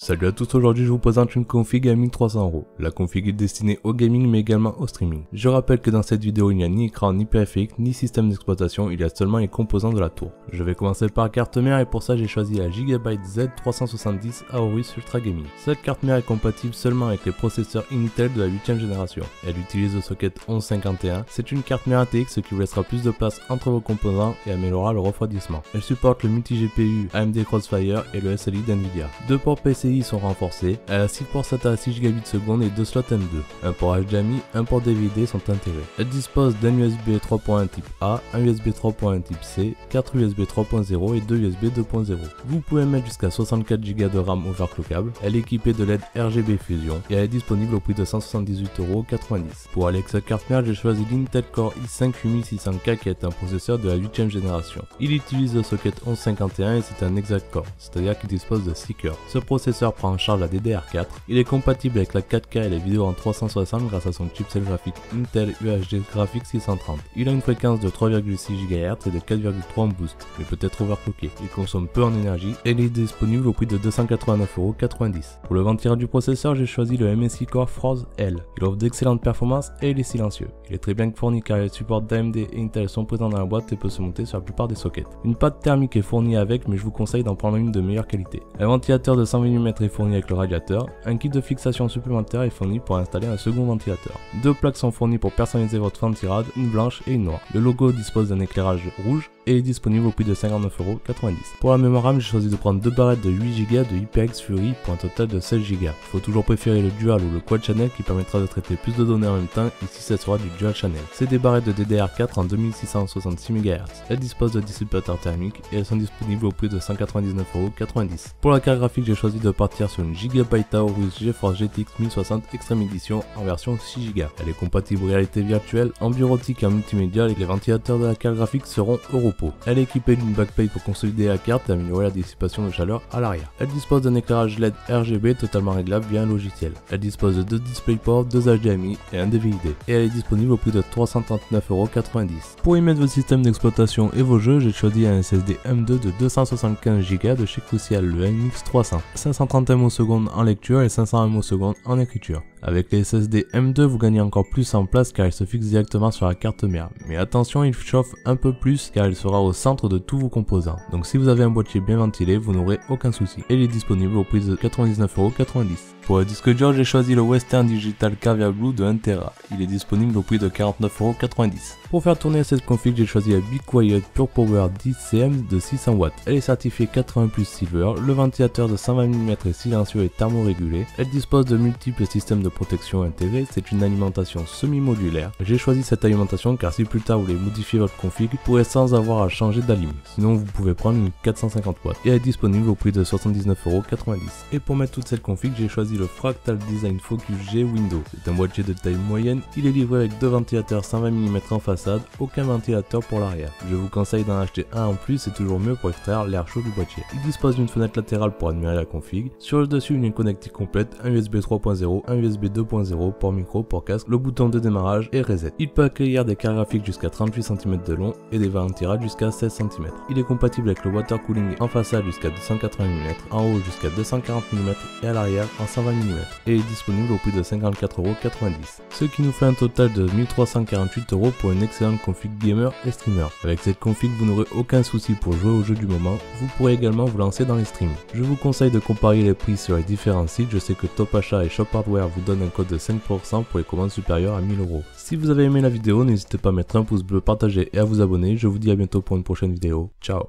Salut à tous, aujourd'hui je vous présente une config à 1300 €. La config est destinée au gaming mais également au streaming. Je rappelle que dans cette vidéo il n'y a ni écran, ni périphérique, ni système d'exploitation, il y a seulement les composants de la tour. Je vais commencer par la carte mère et pour ça j'ai choisi la Gigabyte Z370 Aorus Ultra Gaming. Cette carte mère est compatible seulement avec les processeurs Intel de la 8ème génération. Elle utilise le socket 1151. C'est une carte mère ATX ce qui vous laissera plus de place entre vos composants et améliorera le refroidissement. Elle supporte le multi-GPU AMD Crossfire et le SLI d'NVIDIA. Deux ports PCI sont renforcés, elle a 6 ports SATA à 6 Gb seconde et 2 slots M2. Un port HDMI, un port DVD sont intégrés. Elle dispose d'un USB 3.1 type A, un USB 3.1 type C, 4 USB 3.0 et 2 USB 2.0. Vous pouvez mettre jusqu'à 64 Go de RAM overclockable. Elle est équipée de LED RGB Fusion et elle est disponible au prix de 178,90 €. Pour aller avec cette carte mère, j'ai choisi l'Intel Core i5 8600K qui est un processeur de la 8ème génération. Il utilise le socket 1151 et c'est un exact core, c'est-à-dire qu'il dispose de 6 cœurs. Ce processeur prend en charge la DDR4. Il est compatible avec la 4K et les vidéos en 360 grâce à son chipset graphique Intel UHD Graphics 630. Il a une fréquence de 3,6 GHz et de 4,3 en boost, mais peut être overclocké. Il consomme peu en énergie et il est disponible au prix de 289,90 €. Pour le ventilateur du processeur, j'ai choisi le MSI Core Force L. Il offre d'excellentes performances et il est silencieux. Il est très bien fourni car les supports d'AMD et Intel sont présents dans la boîte et peut se monter sur la plupart des sockets. Une pâte thermique est fournie avec, mais je vous conseille d'en prendre une de meilleure qualité. Un ventilateur de 120 mm est fourni avec le radiateur. Un kit de fixation supplémentaire est fourni pour installer un second ventilateur. Deux plaques sont fournies pour personnaliser votre ventilade, une blanche et une noire. Le logo dispose d'un éclairage rouge et est disponible au prix de 59,90 €. Pour la mémoire RAM, j'ai choisi de prendre deux barrettes de 8 Go de HyperX Fury pour un total de 16 Go. Il faut toujours préférer le dual ou le quad channel qui permettra de traiter plus de données en même temps, ici ça sera du dual channel. C'est des barrettes de DDR4 en 2666 MHz. Elles disposent de dissipateurs thermiques et elles sont disponibles au prix de 199,90 €. Pour la carte graphique, j'ai choisi de partir sur une Gigabyte Aorus GeForce GTX 1060 Extreme Edition en version 6 Go. Elle est compatible réalité virtuelle, en bureautique et en multimédia et les ventilateurs de la carte graphique seront au repos. Elle est équipée d'une backplate pour consolider la carte et améliorer la dissipation de chaleur à l'arrière. Elle dispose d'un éclairage LED RGB totalement réglable via un logiciel. Elle dispose de 2 DisplayPort, 2 HDMI et un DVD. Et elle est disponible au prix de 339,90 €. Pour y mettre votre système d'exploitation et vos jeux, j'ai choisi un SSD M2 de 275 Go de chez Crucial, le MX300. 530 ms en lecture et 500 ms en écriture. Avec les SSD M2, vous gagnez encore plus en place car il se fixe directement sur la carte mère. Mais attention, il chauffe un peu plus car il sera au centre de tous vos composants. Donc si vous avez un boîtier bien ventilé, vous n'aurez aucun souci. Et il est disponible au prix de 99,90 €. Pour le disque dur, j'ai choisi le Western Digital Caviar Blue de 1 Tera. Il est disponible au prix de 49,90 €. Pour faire tourner cette config, j'ai choisi la Be Quiet Pure Power 10 CM de 600 watts. Elle est certifiée 80+ Silver. Le ventilateur de 120 mm est silencieux et thermorégulé. Elle dispose de multiples systèmes de protection intégrés. C'est une alimentation semi-modulaire. J'ai choisi cette alimentation car si plus tard vous voulez modifier votre config, vous pourrez sans avoir à changer d'alim. Sinon, vous pouvez prendre une 450 watts. Et elle est disponible au prix de 79,90 €. Et pour mettre toute cette config, j'ai choisi le Fractal Design Focus G Window. C'est un boîtier de taille moyenne, il est livré avec deux ventilateurs 120 mm en façade, aucun ventilateur pour l'arrière. Je vous conseille d'en acheter un en plus, c'est toujours mieux pour extraire l'air chaud du boîtier. Il dispose d'une fenêtre latérale pour admirer la config. Sur le dessus, une connectique complète, un USB 3.0, un USB 2.0, port micro, port casque, le bouton de démarrage et reset. Il peut accueillir des cartes graphiques jusqu'à 38 cm de long et des ventirages jusqu'à 16 cm. Il est compatible avec le water cooling en façade jusqu'à 280 mm, en haut jusqu'à 240 mm et à l'arrière en 120 mm et est disponible au prix de 54,90 €. Ce qui nous fait un total de 1348 € pour une excellente config gamer et streamer. Avec cette config, vous n'aurez aucun souci pour jouer au jeu du moment. Vous pourrez également vous lancer dans les streams. Je vous conseille de comparer les prix sur les différents sites. Je sais que Top Achat et Shop Hardware vous donnent un code de 5% pour les commandes supérieures à 1000 €. Si vous avez aimé la vidéo, n'hésitez pas à mettre un pouce bleu, partager et à vous abonner. Je vous dis à bientôt pour une prochaine vidéo. Ciao.